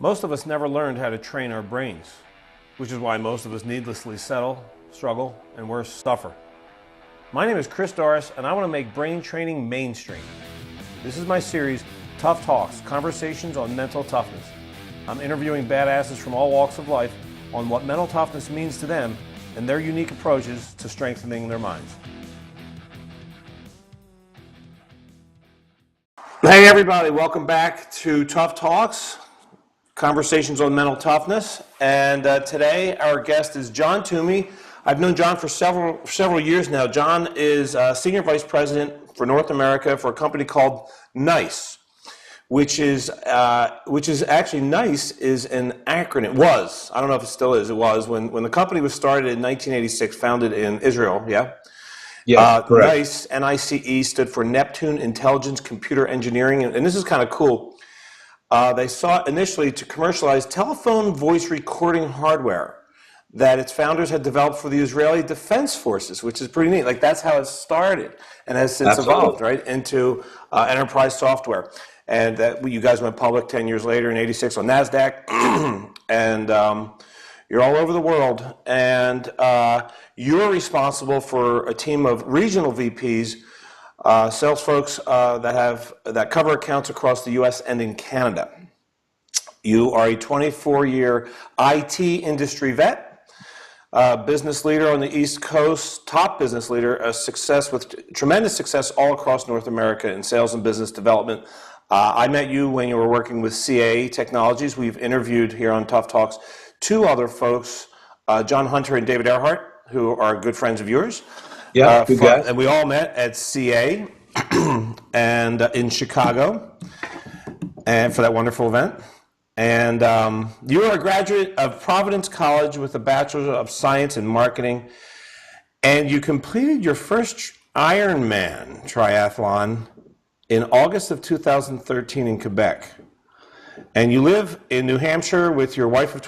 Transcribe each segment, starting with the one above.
Most of us never learned how to train our brains, which is why most of us needlessly settle, struggle, and worse, suffer. My name is Chris Doris, and I want to make brain training mainstream. This is my series, Tough Talks, Conversations on Mental Toughness. I'm interviewing badasses from all walks of life on what mental toughness means to them and their unique approaches to strengthening their minds. Hey everybody, welcome back to Tough Talks, Conversations on Mental Toughness. And today our guest is John Toomey. I've known John for several years now. John is Senior Vice President for North America for a company called NICE, which is actually NICE is an acronym. Was, I don't know if it still is. It was when the company was started in 1986, founded in Israel. Yeah. Yeah, correct. NICE, N-I-C-E, stood for Neptune Intelligence Computer Engineering, and this is kind of cool. They sought initially to commercialize telephone voice recording hardware that its founders had developed for the Israeli Defense Forces, which is pretty neat. Like, that's how it started and has since evolved, right, into enterprise software. And that you guys went public 10 years later in 86 on NASDAQ, and you're all over the world, and you're responsible for a team of regional VPs, sales folks that cover accounts across the U.S. and in Canada. You are a 24-year IT industry vet, business leader on the East Coast, top business leader, with tremendous success all across North America in sales and business development. I met you when you were working with CAE Technologies. We've interviewed here on Tough Talks two other folks, John Hunter and David Earhart, who are good friends of yours. Yeah, good guys. And we all met at CA and in Chicago, and for that wonderful event. And you are a graduate of Providence College with a Bachelor of Science in Marketing, and you completed your first Ironman triathlon in August of 2013 in Quebec. And you live in New Hampshire with your wife of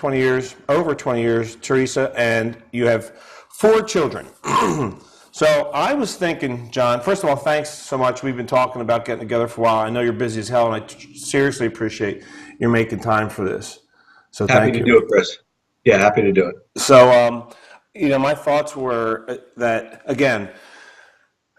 over 20 years, Teresa, and you have 4 children. So I was thinking, John, first of all, thanks so much. We've been talking about getting together for a while. I know you're busy as hell, and I seriously appreciate you making time for this. So thank you. Happy to do it, Chris. Yeah, happy to do it. So, my thoughts were that, again,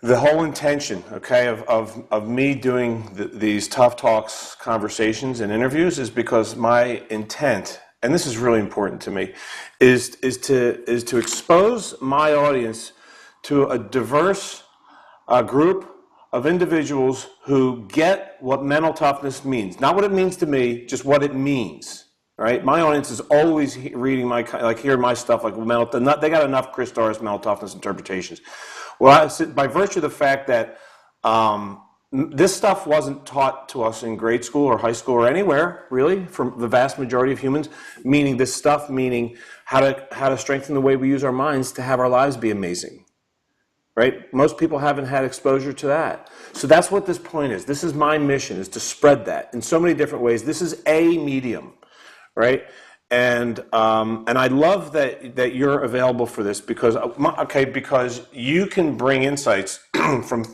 the whole intention, okay, of me doing these Tough Talks conversations and interviews is because my intent, and this is really important to me, is to expose my audience to a diverse group of individuals who get what mental toughness means. Not what it means to me, just what it means. Right? My audience is always reading hearing my stuff like they got enough Chris Doris mental toughness interpretations. Well, by virtue of the fact that this stuff wasn't taught to us in grade school or high school or anywhere, really, from the vast majority of humans, meaning how to strengthen the way we use our minds to have our lives be amazing, right? Most people haven't had exposure to that. So that's what this point is. This is my mission, is to spread that in so many different ways. This is a medium, right? And I love that you're available for this because you can bring insights from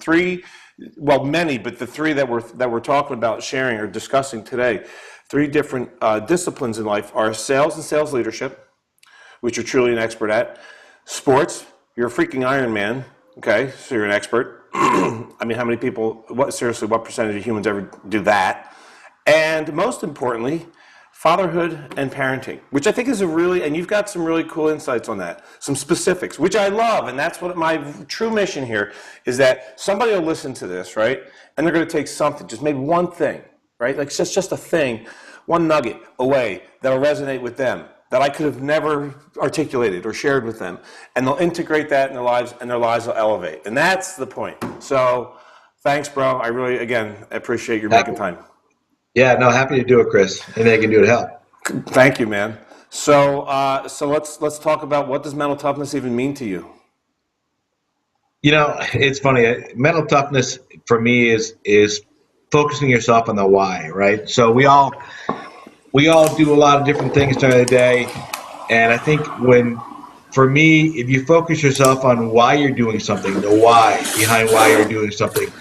many, but the 3 that we're talking about sharing or discussing today, 3 different disciplines in life are sales and sales leadership, which you're truly an expert at. Sports, you're a freaking Ironman, okay, so you're an expert. I mean, how many people? What percentage of humans ever do that? And most importantly, fatherhood and parenting, which I think is and you've got some really cool insights on that, some specifics, which I love, and that's what my true mission here is, that somebody will listen to this, right, and they're going to take something, just maybe one thing, right, like just a thing, one nugget away that'll resonate with them, that I could have never articulated or shared with them, and they'll integrate that in their lives, and their lives will elevate, and that's the point. So thanks, bro. I really, again, appreciate your making time. Yeah, no, happy to do it, Chris. Anything I can do to help. Thank you, man. So let's talk about, what does mental toughness even mean to you? You know, it's funny. Mental toughness for me is focusing yourself on the why, right? So we all do a lot of different things during the day, and I think for me, if you focus yourself on why you're doing something, the why behind why you're doing something,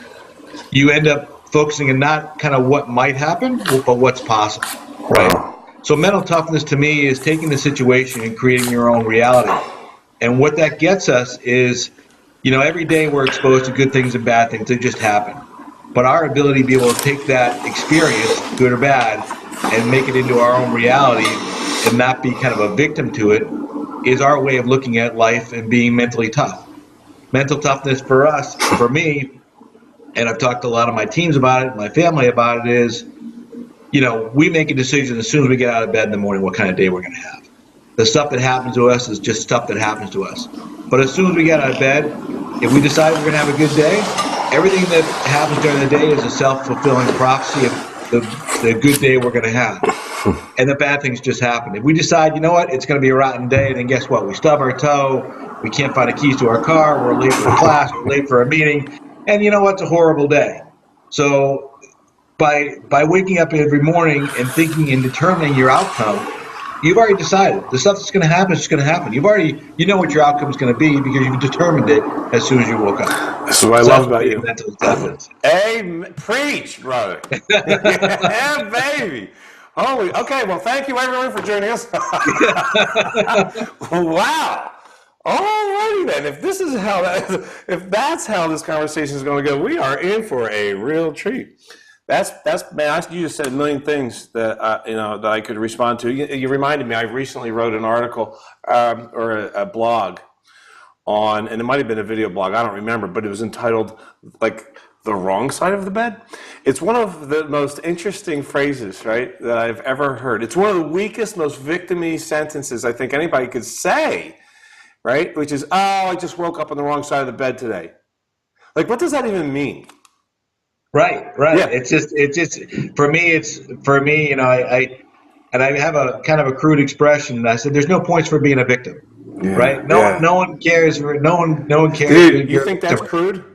you end up focusing on not kind of what might happen, but what's possible, right? So mental toughness to me is taking the situation and creating your own reality. And what that gets us is, every day we're exposed to good things and bad things that just happen. But our ability to be able to take that experience, good or bad, and make it into our own reality and not be kind of a victim to it is our way of looking at life and being mentally tough. Mental toughness for us, for me, and I've talked to a lot of my teams about it, my family about it, is, we make a decision as soon as we get out of bed in the morning what kind of day we're going to have. The stuff that happens to us is just stuff that happens to us. But as soon as we get out of bed, if we decide we're going to have a good day, everything that happens during the day is a self-fulfilling prophecy of the good day we're going to have. And the bad things just happen. If we decide, it's going to be a rotten day, then guess what? We stub our toe, we can't find the keys to our car, we're late for class, we're late for a meeting, and it's a horrible day. So by waking up every morning and thinking and determining your outcome, you've already decided. The stuff that's going to happen is just going to happen. You know what your outcome is going to be because you've determined it as soon as you woke up. That's what I love about you. Mental toughness. Hey, preach, brother. Yeah, baby. Holy, okay, well, thank you, everyone, for joining us. Wow. Alrighty then, if that's how this conversation is going to go, we are in for a real treat. That's man. You just said a million things that that I could respond to. You reminded me. I recently wrote an article or a blog on, and it might have been a video blog. I don't remember, but it was entitled like "The Wrong Side of the Bed." It's one of the most interesting phrases, right, that I've ever heard. It's one of the weakest, most victim-y sentences I think anybody could say, right? Which is, "Oh, I just woke up on the wrong side of the bed today." Like, what does that even mean? Right. Yeah. It's just for me. I have a kind of a crude expression. I said, "There's no points for being a victim." Yeah, right? No one cares. No one cares. Dude, you think that's crude?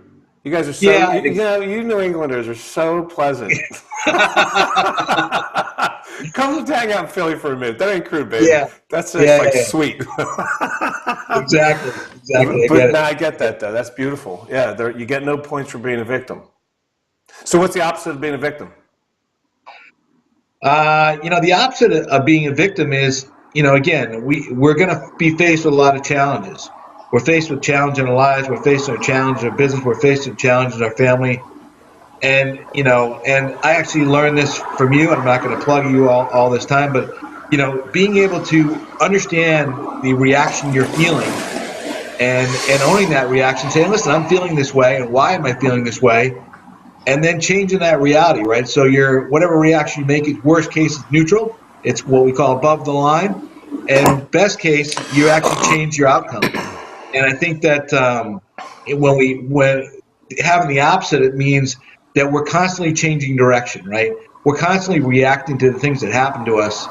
You guys are so. Yeah, you New Englanders are so pleasant. Come to hang out in Philly for a minute. That ain't crude, baby. Yeah. That's just sweet. Exactly. I get that though. That's beautiful. Yeah, you get no points for being a victim. So what's the opposite of being a victim? The opposite of being a victim is, again, we're going to be faced with a lot of challenges. We're faced with challenges in our lives. We're faced with challenges in our business. We're faced with challenges in our family. And, and I actually learned this from you. I'm not going to plug you all this time, but, being able to understand the reaction you're feeling and owning that reaction, saying, listen, I'm feeling this way, and why am I feeling this way? And then changing that reality, right? So whatever reaction you make, worst case is neutral. It's what we call above the line. And best case, you actually change your outcome. And I think that when having the opposite, it means that we're constantly changing direction, right? We're constantly reacting to the things that happen to us.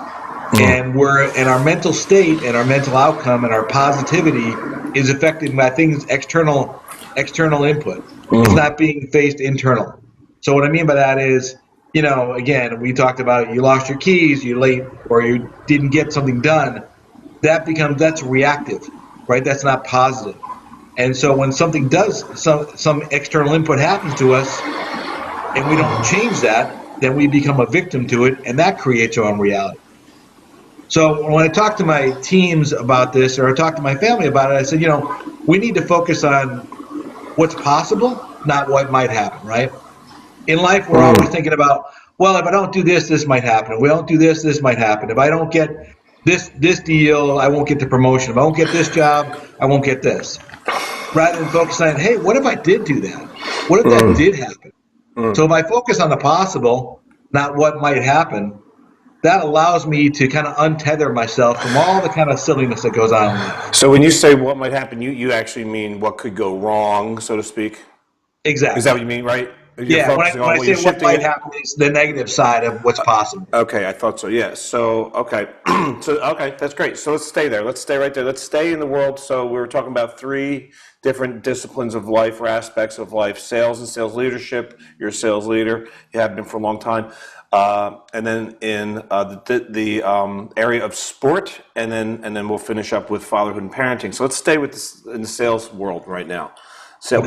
And our mental state and our mental outcome and our positivity is affected by things external input. It's not being faced internal. So what I mean by that is, again, we talked about you lost your keys, you're late, or you didn't get something done. That's reactive, right? That's not positive. And so when something some external input happens to us, and we don't change that, then we become a victim to it, and that creates our own reality. So when I talk to my teams about this, or I talk to my family about it, I said, we need to focus on what's possible, not what might happen, right? In life, we're always thinking about, well, if I don't do this, this might happen. If we don't do this, this might happen. If I don't get this deal, I won't get the promotion. If I don't get this job, I won't get this. Rather than focus on, hey, what if I did do that? What if that did happen? So if I focus on the possible, not what might happen, that allows me to kind of untether myself from all the kind of silliness that goes on in life. So when you say what might happen, you actually mean what could go wrong, so to speak? Exactly. Is that what you mean, right? When I say what might happen, it's the negative side of what's possible. Okay, I thought so, yeah. So, okay. Okay, that's great. So let's stay there. Let's stay right there. Let's stay in the world. So we were talking about 3 different disciplines of life or aspects of life: sales and sales leadership. You're a sales leader. You have been for a long time. And then in the area of sport, and then we'll finish up with fatherhood and parenting. So let's stay with in the sales world right now. So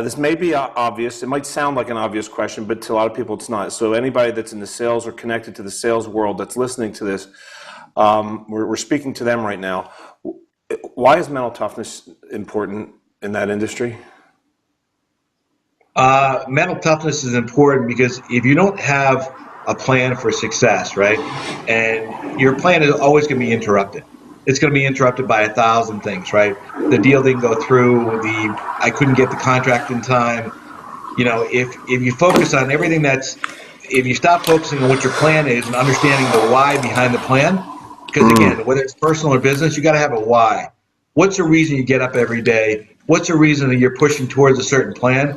this may be obvious. It might sound like an obvious question, but to a lot of people it's not. So anybody that's in the sales or connected to the sales world that's listening to this, we're speaking to them right now. Why is mental toughness important in that industry? Mental toughness is important because if you don't have a plan for success, right, and your plan is always going to be interrupted. It's going to be interrupted by 1,000 things, right? The deal didn't go through. I couldn't get the contract in time. You know, if you focus on everything if you stop focusing on what your plan is and understanding the why behind the plan, because again, whether it's personal or business, you got to have a why. What's the reason you get up every day? What's the reason that you're pushing towards a certain plan?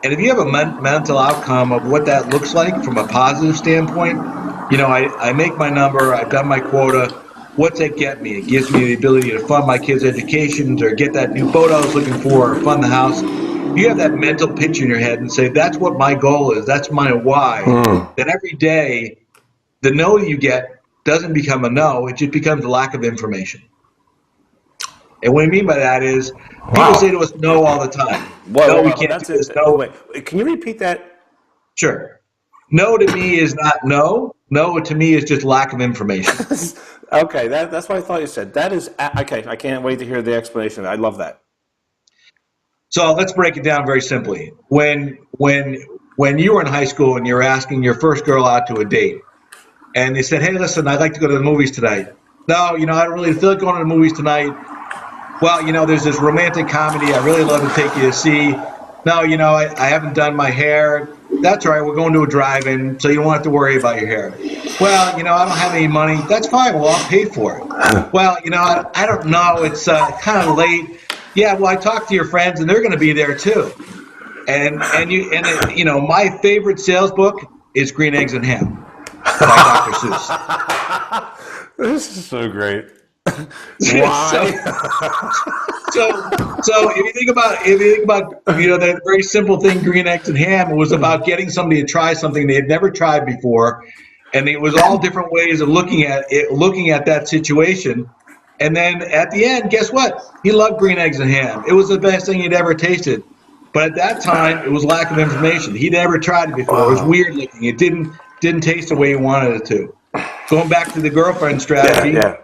And if you have a mental outcome of what that looks like from a positive standpoint, you know, I make my number, I've done my quota. What's that get me? It gives me the ability to fund my kids' educations or get that new boat I was looking for or fund the house. You have that mental picture in your head and say, that's what my goal is. That's my why. Then every day, the no you get doesn't become a no. It just becomes a lack of information. And what I mean by that is people say to us no all the time. No, we can't do this. No. Wait, can you repeat that? Sure. No to me is not no. No to me is just lack of information. Okay, that's what I thought you said. That is okay. I can't wait to hear the explanation. I love that. So let's break it down very simply. When you were in high school and you're asking your first girl out to a date, and they said, "Hey, listen, I'd like to go to the movies tonight." No, you know, I don't really feel like going to the movies tonight. Well, you know, there's this romantic comedy I really love to take you to see. No, you know, I haven't done my hair. That's all right. We're going to a drive-in, so you don't have to worry about your hair. Well, you know, I don't have any money. That's fine. Well, I'll pay for it. Well, you know, I don't know. It's kind of late. Yeah, well, I talked to your friends, and they're going to be there too. And you know, my favorite sales book is Green Eggs and Ham by Dr. Seuss. This is so great. Why? So if you think about you know, that very simple thing, Green Eggs and Ham, it was about getting somebody to try something they had never tried before, and it was all different ways of looking at that situation. And then at the end, guess what? He loved Green Eggs and Ham. It was the best thing he'd ever tasted. But at that time, it was lack of information. He'd never tried it before. It was weird looking. It didn't taste the way he wanted it to. Going back to the girlfriend strategy. Yeah.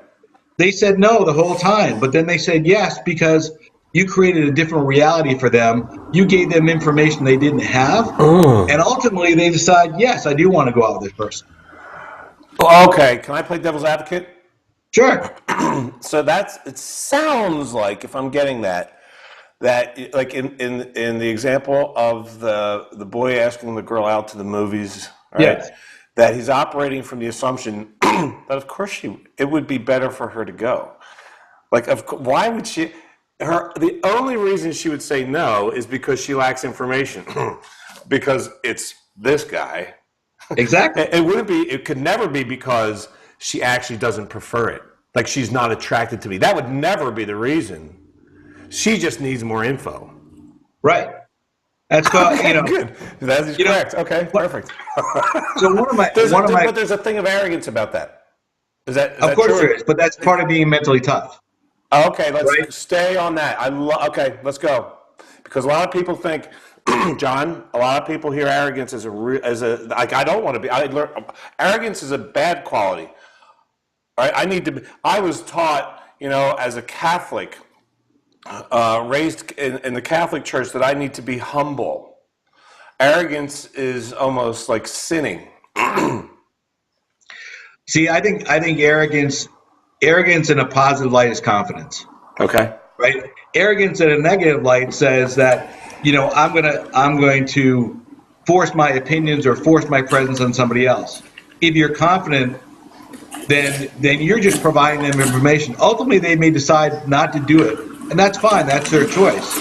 They said no the whole time, but then they said yes because you created a different reality for them. You gave them information they didn't have, and ultimately they decide, yes, I do want to go out with this person. Okay, can I play devil's advocate? Sure. So it sounds like, if I'm getting that like in the example of the boy asking the girl out to the movies, right? Yes. That he's operating from the assumption that of course it would be better for her to go. Like, why would she? The only reason she would say no is because she lacks information, because it's this guy. Exactly. It could never be because she actually doesn't prefer it. Like, she's not attracted to me. That would never be the reason. She just needs more info. Right. That's called, okay, you know. Good. That is correct. Okay, perfect. So but there's a thing of arrogance about that. Is that of course there is, but that's part of being mentally tough. Okay, let's stay on that. Okay, let's go. Because a lot of people think, John, a lot of people hear arrogance as like, I don't want to be. Arrogance is a bad quality. Right? I was taught, you know, as a Catholic, raised in the Catholic Church, that I need to be humble. Arrogance is almost like sinning. See, I think arrogance in a positive light is confidence. Okay. Right? Arrogance in a negative light says that, you know, I'm going to force my opinions or force my presence on somebody else. If you're confident, then you're just providing them information. Ultimately, they may decide not to do it, and that's fine. That's their choice.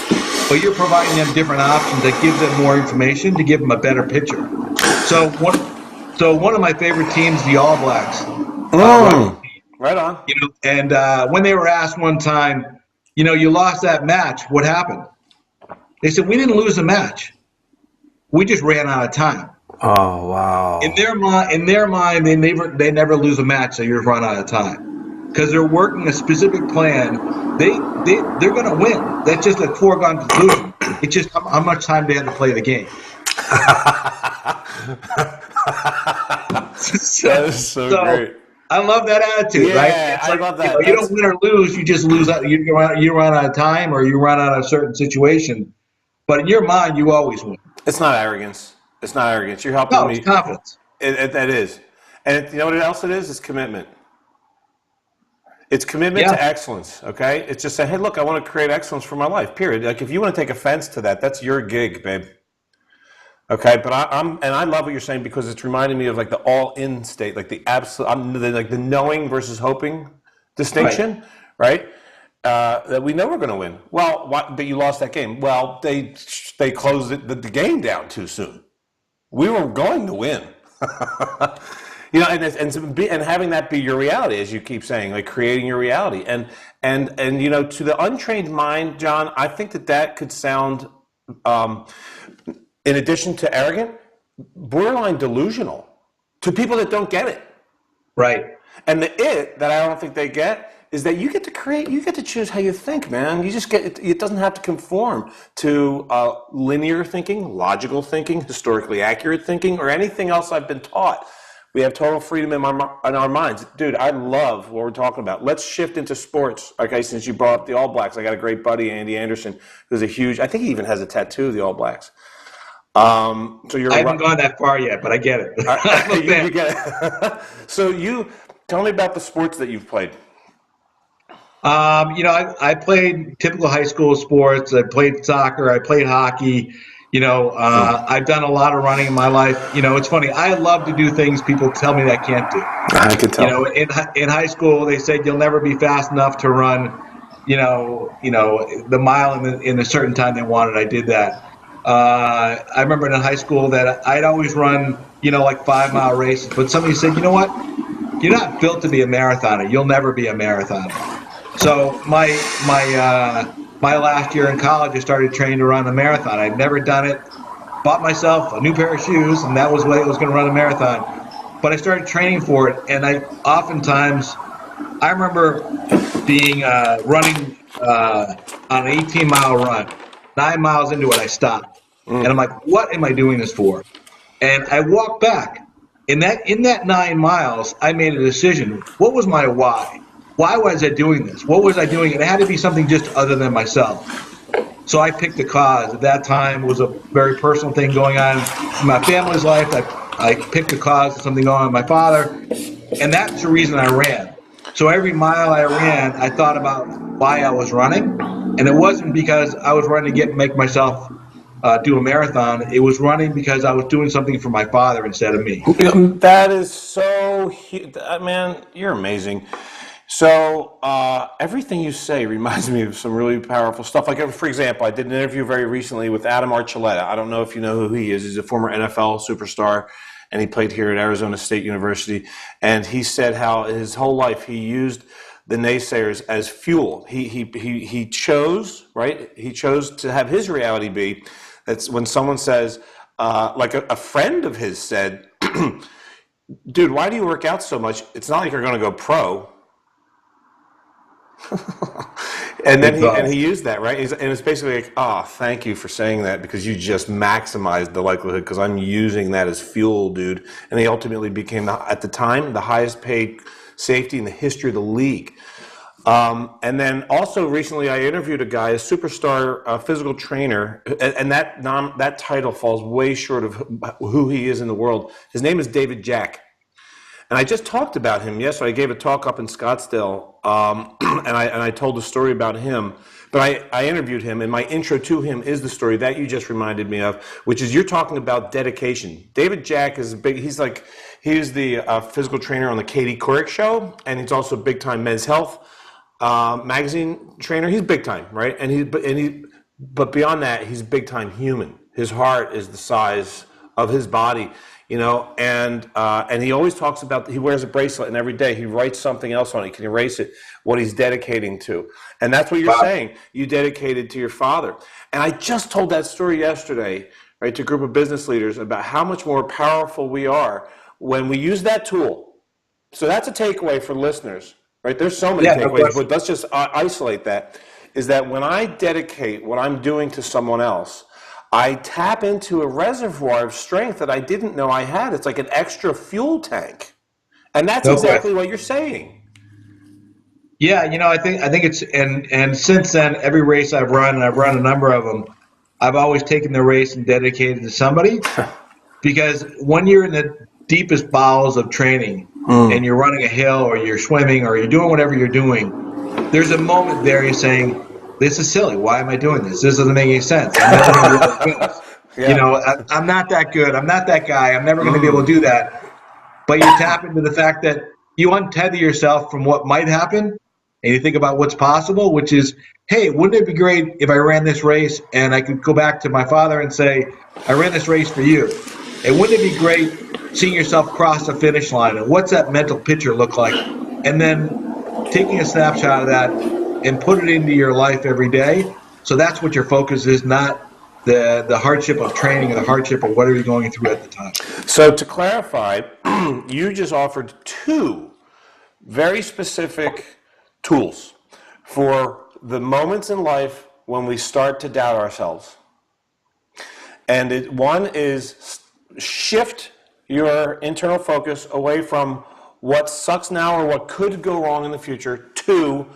But you're providing them different options that give them more information to give them a better picture. So one of my favorite teams, the All Blacks. Right on. You know, and when they were asked one time, you know, you lost that match, what happened? They said, we didn't lose the match. We just ran out of time. Oh, wow. In their mind, they never lose a match, so you're run out of time. Because they're working a specific plan. They're going to win. That's just a foregone conclusion. It's just how much time they have to play the game. That is so great. I love that attitude, right? Yeah, It's I like, love you that. know, you don't win or lose, you just lose out. You run out of time, or you run out of a certain situation. But in your mind, you always win. It's not arrogance. It's not arrogance. You're helping No, it's me. confidence. That is. And you know what else it is? It's commitment. It's commitment Yeah. to excellence, okay? It's just saying, hey, look, I want to create excellence for my life, period. Like, if you want to take offense to that, that's your gig, babe. Okay, but I love what you're saying, because it's reminding me of like the all-in state, like the absolute, like the knowing versus hoping distinction, right? That we know we're going to win. Well, but you lost that game. Well, they closed the game down too soon. We were going to win. You know, and having that be your reality, as you keep saying, like creating your reality, and you know, to the untrained mind, John, I think that could sound, in addition to arrogant, borderline delusional to people that don't get it. Right. And that I don't think they get is that you get to create, you get to choose how you think, man. You just get, it doesn't have to conform to linear thinking, logical thinking, historically accurate thinking, or anything else I've been taught. We have total freedom in our minds. Dude, I love what we're talking about. Let's shift into sports. Okay, since you brought up the All Blacks, I got a great buddy, Andy Anderson, who's I think he even has a tattoo of the All Blacks. So I haven't gone that far yet, but I get it. You get it. So tell me about the sports that you've played. You know, I played typical high school sports. I played soccer. I played hockey. You know, I've done a lot of running in my life. You know, it's funny. I love to do things people tell me that I can't do. I can tell. You know, in high school, they said you'll never be fast enough to run, you know, the mile in a certain time they wanted. I did that. I remember in high school that I'd always run, you know, like 5-mile races. But somebody said, you know what? You're not built to be a marathoner. You'll never be a marathoner. So my last year in college, I started training to run a marathon. I'd never done it. Bought myself a new pair of shoes, and that was the way I was going to run a marathon. But I started training for it, and I remember being running on an 18-mile run. 9 miles into it, I stopped, and I'm like, "What am I doing this for?" And I walked back. In that 9 miles, I made a decision. What was my why? Why was I doing this? What was I doing? It had to be something just other than myself. So I picked a cause. At that time, it was a very personal thing going on in my family's life. I picked a cause of something going on with my father, and that's the reason I ran. So every mile I ran, I thought about why I was running, and it wasn't because I was running to make myself do a marathon. It was running because I was doing something for my father instead of me. That is so huge. Man, you're amazing. So everything you say reminds me of some really powerful stuff. Like, for example, I did an interview very recently with Adam Archuleta. I don't know if you know who he is. He's a former NFL superstar, and he played here at Arizona State University. And he said how his whole life he used the naysayers as fuel. He chose, right? He chose to have his reality be that's when someone says, like a friend of his said, dude, why do you work out so much? It's not like you're going to go pro. And then he used that, right? And it's basically like, oh, thank you for saying that, because you just maximized the likelihood, because I'm using that as fuel, dude. And he ultimately became, at the time, the highest paid safety in the history of the league. And then also recently I interviewed a guy, a superstar physical trainer, and that title falls way short of who he is in the world. His name is David Jack. And I just talked about him yesterday. I gave a talk up in Scottsdale, and I told a story about him. But I interviewed him, and my intro to him is the story that you just reminded me of, which is you're talking about dedication. David Jack is big. He's the physical trainer on the Katie Couric show, and he's also big time Men's Health magazine trainer. He's big time, right? But beyond that, he's big time human. His heart is the size of his body. You know, and he always talks about, he wears a bracelet, and every day he writes something else on it. He can erase it, what he's dedicating to. And that's what you're saying. You dedicated to your father. And I just told that story yesterday, right, to a group of business leaders about how much more powerful we are when we use that tool. So that's a takeaway for listeners, right? There's so many takeaways, but let's just isolate that. is that when I dedicate what I'm doing to someone else, I tap into a reservoir of strength that I didn't know I had. It's like an extra fuel tank. And that's No exactly question. what you're saying. Yeah, I think it's and since then, every race I've run, and I've run a number of them, I've always taken the race and dedicated to somebody. Because when you're in the deepest bowels of training and you're running a hill or you're swimming or you're doing whatever you're doing, there's a moment there you're saying, this is silly. Why am I doing this? This doesn't make any sense. I'm never going to be able to do this. Yeah. I'm not that good. I'm not that guy. I'm never going to be able to do that. But you tap into the fact that you untether yourself from what might happen and you think about what's possible, which is, hey, wouldn't it be great if I ran this race and I could go back to my father and say, I ran this race for you. And wouldn't it be great seeing yourself cross the finish line? And what's that mental picture look like? And then taking a snapshot of that and put it into your life every day. So that's what your focus is, not the hardship of training or the hardship of whatever you're going through at the time. So to clarify, you just offered two very specific tools for the moments in life when we start to doubt ourselves. And one is shift your internal focus away from what sucks now or what could go wrong in the future to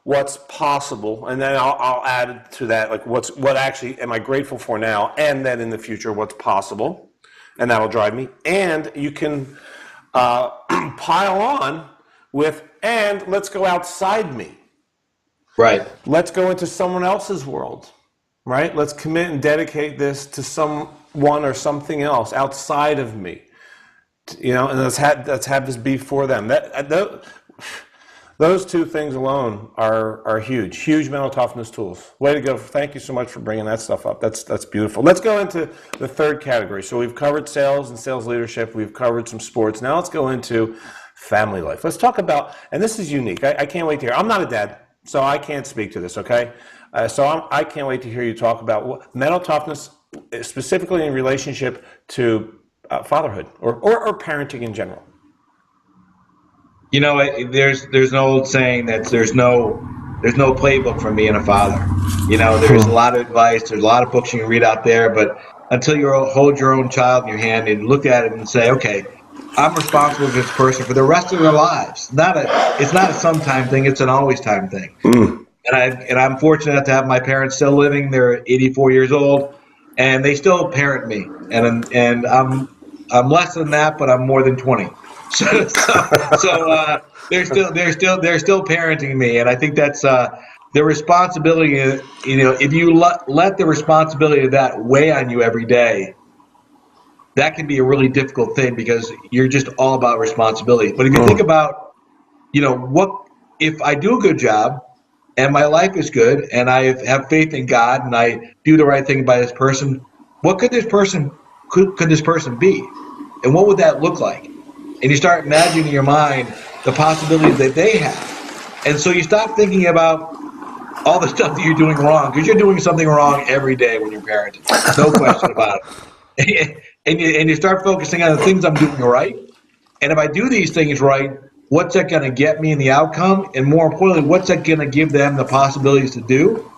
what's possible, and then I'll add to that, like what actually am I grateful for now, and then in the future what's possible, and that'll drive me. And you can pile on with, and let's go outside me. Right. Let's go into someone else's world, right? Let's commit and dedicate this to someone or something else outside of me, and let's have this be for them. Those two things alone are huge mental toughness tools. Way to go. Thank you so much for bringing that stuff up. That's beautiful. Let's go into the third category. So we've covered sales and sales leadership. We've covered some sports. Now let's go into family life. Let's talk about, and this is unique. I can't wait to hear. I'm not a dad, so I can't speak to this, okay? I can't wait to hear you talk about mental toughness, specifically in relationship to fatherhood or parenting in general. There's an old saying that there's no playbook for being a father. There's a lot of advice, there's a lot of books you can read out there, but until you hold your own child in your hand and look at it and say, okay, I'm responsible for this person for the rest of their lives. It's not a sometime thing, it's an always time thing. And I'm fortunate to have my parents still living. They're 84 years old, and they still parent me. And I'm less than that, but I'm more than 20. So they're still parenting me, and I think that's the responsibility. If you let the responsibility of that weigh on you every day, that can be a really difficult thing because you're just all about responsibility. But if you think about, what if I do a good job and my life is good and I have faith in God and I do the right thing by this person, what could this person be, and what would that look like? And you start imagining in your mind the possibilities that they have. And so you stop thinking about all the stuff that you're doing wrong, because you're doing something wrong every day when you're parenting. No question about it. And you start focusing on the things I'm doing right. And if I do these things right, what's that going to get me in the outcome? And more importantly, what's that going to give them the possibilities to do?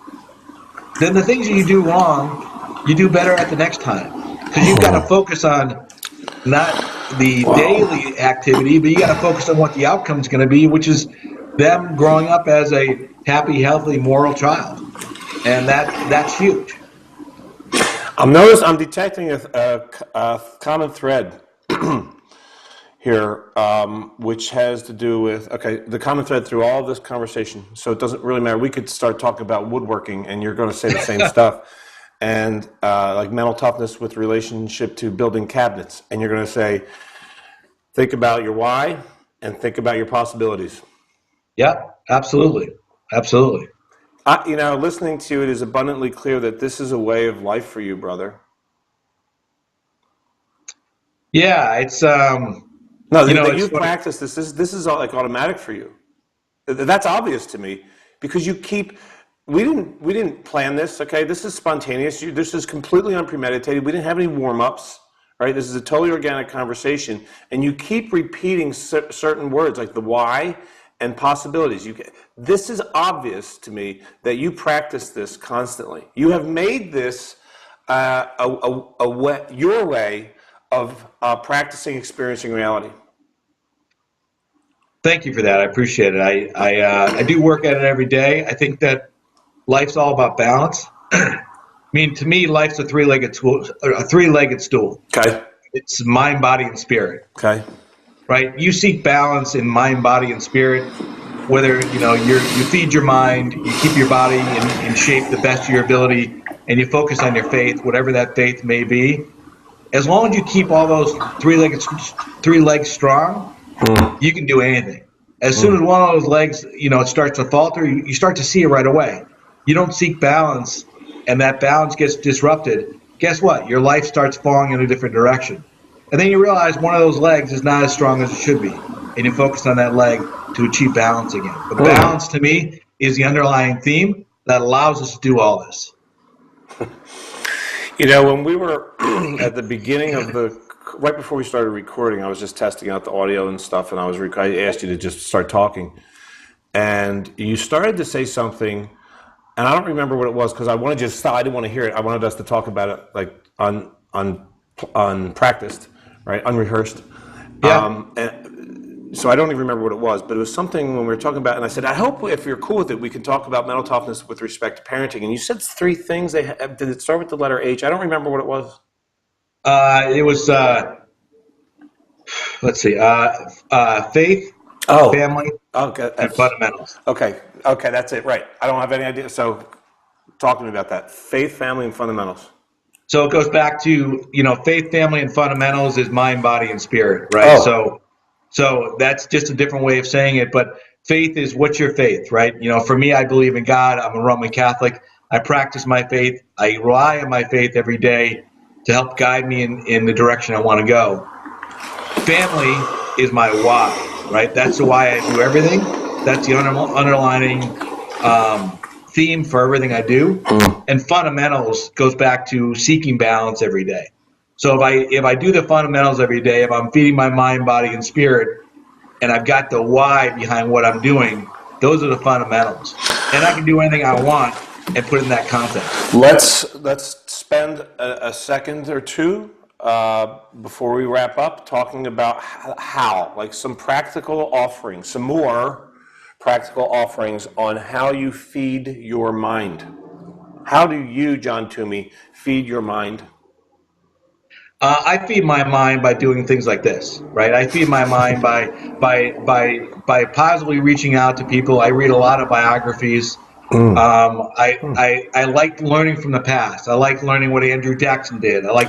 Then the things that you do wrong, you do better at the next time. Because you've got to focus on not the daily activity, but you got to focus on what the outcome is going to be, which is them growing up as a happy, healthy, moral child. And that's huge. I'm detecting a common thread here, which has to do with, the common thread through all of this conversation. So it doesn't really matter. We could start talking about woodworking, and you're going to say the same stuff. And like mental toughness with relationship to building cabinets. And you're going to say, think about your why and think about your possibilities. Yeah, absolutely. Absolutely. Listening to you, it is abundantly clear that this is a way of life for you, brother. Yeah, it's you've practiced this. This is all like automatic for you. That's obvious to me because you keep. We didn't plan this. Okay, this is spontaneous. This is completely unpremeditated. We didn't have any warm-ups. Right? This is a totally organic conversation, and you keep repeating certain words like the why and possibilities. This is obvious to me that you practice this constantly. You have made this your way of practicing experiencing reality. Thank you for that. I appreciate it. I do work at it every day. I think that life's all about balance. I mean, to me, life's a three-legged stool. Okay. It's mind, body, and spirit. Okay. Right? You seek balance in mind, body, and spirit. Whether you feed your mind, you keep your body in shape the best of your ability, and you focus on your faith, whatever that faith may be. As long as you keep all those three legs strong, you can do anything. As soon as one of those legs, it starts to falter, you start to see it right away. You don't seek balance, and that balance gets disrupted. Guess what? Your life starts falling in a different direction. And then you realize one of those legs is not as strong as it should be, and you focus on that leg to achieve balance again. But balance, to me, is the underlying theme that allows us to do all this. When we were at the beginning of right before we started recording, I was just testing out the audio and stuff, and I asked you to just start talking. And you started to say something, and I don't remember what it was because I wanted you to stop. I didn't want to hear it. I wanted us to talk about it like unpracticed, right? Unrehearsed. Yeah. So I don't even remember what it was, but it was something when we were talking about, and I said, I hope if you're cool with it, we can talk about mental toughness with respect to parenting. And you said 3 things. Did it start with the letter H? I don't remember what it was. It was, let's see, faith, family, and fundamentals. Okay, that's it, right. I don't have any idea. So talk to me about that. Faith, family, and fundamentals. So it goes back to, faith, family, and fundamentals is mind, body, and spirit, right? So that's just a different way of saying it, but faith is what's your faith, right? For me, I believe in God. I'm a Roman Catholic. I practice my faith. I rely on my faith every day to help guide me in the direction I want to go. Family is my why, right? That's the why I do everything. That's the underlining theme for everything I do. And fundamentals goes back to seeking balance every day. So if I do the fundamentals every day, if I'm feeding my mind, body, and spirit, and I've got the why behind what I'm doing, those are the fundamentals. And I can do anything I want and put it in that context. Let's spend a second or two before we wrap up talking about how, like some practical offerings, some more practical offerings on how you feed your mind. How do you, John Toomey, feed your mind? I feed my mind by doing things like this, right? I feed my mind by positively reaching out to people. I read a lot of biographies. I like learning from the past. I like learning what Andrew Jackson did. I like,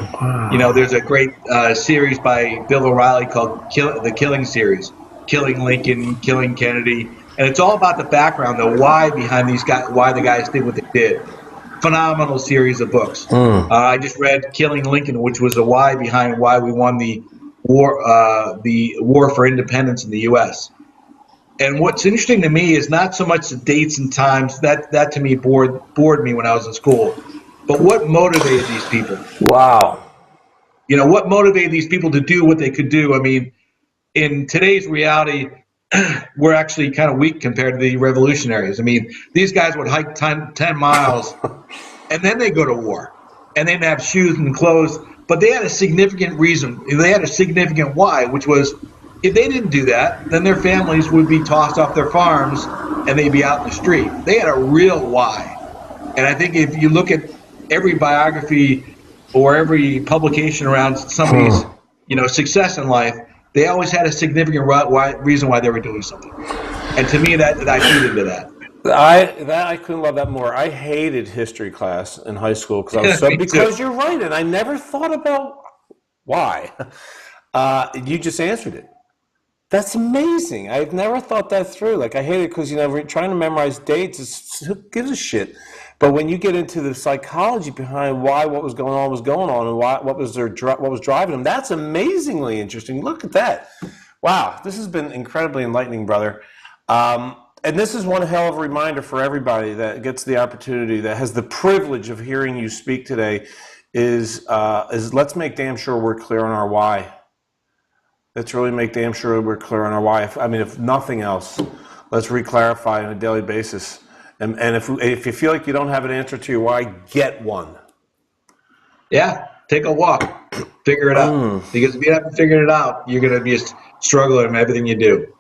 there's a great series by Bill O'Reilly called The Killing Series, Killing Lincoln, Killing Kennedy. And it's all about the background, the why behind these guys, why the guys did what they did. Phenomenal series of books. I just read Killing Lincoln, which was the why behind why we won the war for independence in the U.S. And what's interesting to me is not so much the dates and times. That to me bored me when I was in school. But what motivated these people? Wow. What motivated these people to do what they could do? I mean, in today's reality, we're actually kind of weak compared to the revolutionaries. I mean, these guys would hike 10 miles and then they go to war and they didn't have shoes and clothes, but they had a significant reason. They had a significant why, which was if they didn't do that, then their families would be tossed off their farms and they'd be out in the street. They had a real why. And I think if you look at every biography or every publication around somebody's, success in life, they always had a significant reason why they were doing something. And to me, that I feed into that. I couldn't love that more. I hated history class in high school because you're right, and I never thought about why. You just answered it. That's amazing. I've never thought that through. Like I hate it because trying to memorize dates, who gives a shit? But when you get into the psychology behind why what was going on, and what was driving them, that's amazingly interesting. Look at that! Wow, this has been incredibly enlightening, brother. And this is one hell of a reminder for everybody that gets the opportunity, that has the privilege of hearing you speak today. Is let's make damn sure we're clear on our why. Let's really make damn sure we're clear on our why. If nothing else, let's re-clarify on a daily basis. And if you feel like you don't have an answer to your why, get one. Yeah, take a walk, figure it out. Because if you haven't figured it out, you're going to be a struggler in everything you do.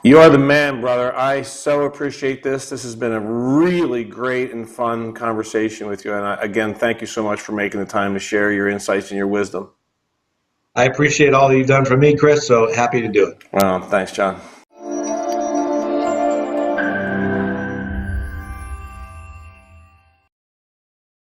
You are the man, brother. I so appreciate this. This has been a really great and fun conversation with you. And again, thank you so much for making the time to share your insights and your wisdom. I appreciate all that you've done for me, Chris, so happy to do it. Thanks, John.